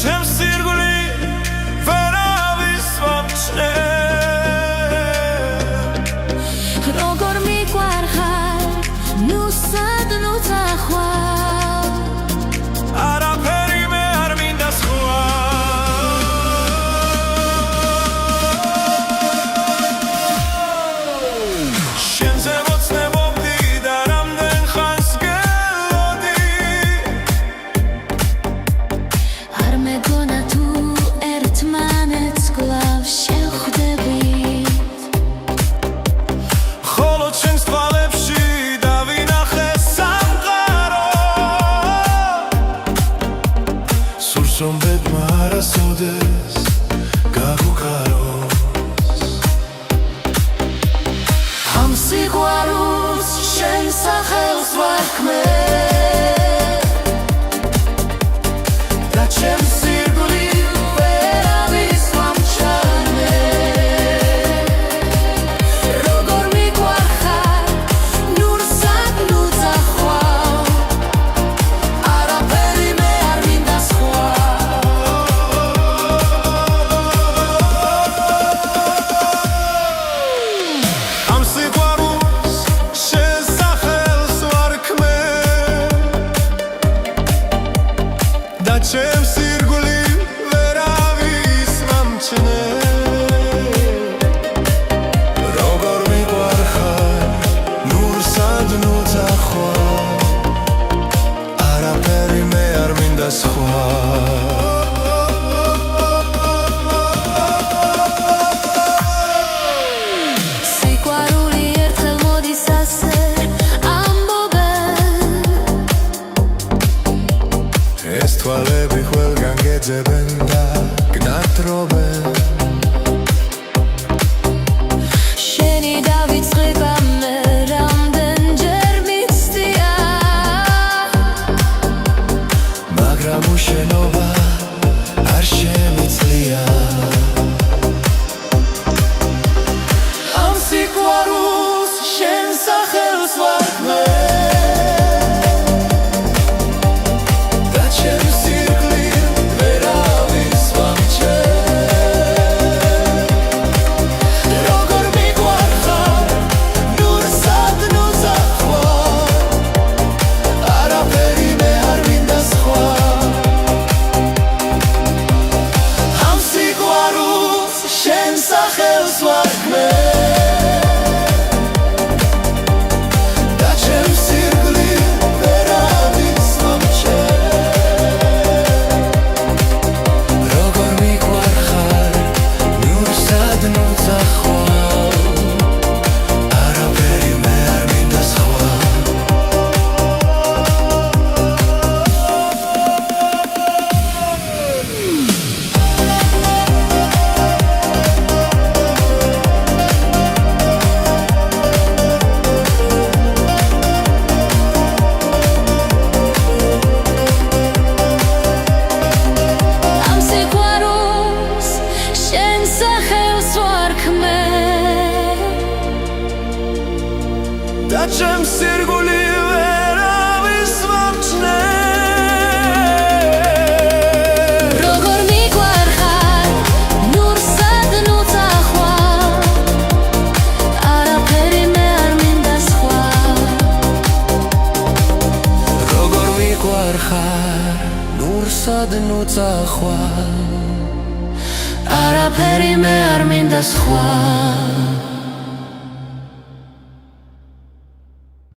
ჩემს სირგული ვერავის ვამჩნე როგორ მიყვარხარ ნუ სად ნუ წახვალ არაფერი მე არ მინდა სხვა შენზე მოცნებობდი და რამდენ ხანს გელოდი არ მეგონა თუ ერთმანეთს კლავ შევხვდებით ხოლო ჩვენს თვალებში დავინახე სამყარო სურს რომ ბედმა არასოდეს გაგუქაროს ამ სიყვარულს შენ სახელს ვარქმე და ჩემს სირგული ვერავის ვამჩნე როგორ მიყვარხარ ნუ სად ნუ წახვალ არაფერი მე არ მინდა სხვა ამ სიყვარულს შენ სახელს ვარქმე და ჩემს სირგული ვერავის ვამჩნე როგორ მიყვარხარ ნურსად ნუ წახვალ არაფერი მე არ მინდა სხვა სიყვარული ერთხელ მოდის ასე ამბობენ ეს თვალები ყველგან გეძებენ და გნატრობენ შენი დავიწყება მე რამდენჯერ მიცდია მაგრამ უშენობა არ შემიძლია ამ სიყვარულს შენ სახელს ვარქმე და ჩემს სირგლი ვერავის ვამჩნე როგორ მიყვარხარ ნურსად ნუ წახვალ არაფერი მე არ მინდა სხვა ამ სიყვარულს შენ სახელს ვარქმე და ჩემს სირგლი ვერავის ვამჩნე როგორ მიყვარხარ ნურსად ნუ წახვალ არაფერი მე არ მინდა სხვა ამ სიყვარულს შენ სახელს ვარქმე და ჩემს სირგული ვერავის ვამჩნე როგორ მიყვარხარ ნურსად ნუ წახვალ არაფერი მე არ მინდა სხვა როგორ მიყვარხარ ნურსად ნუ წახვალ არაფერი მე არ მინდა სხვა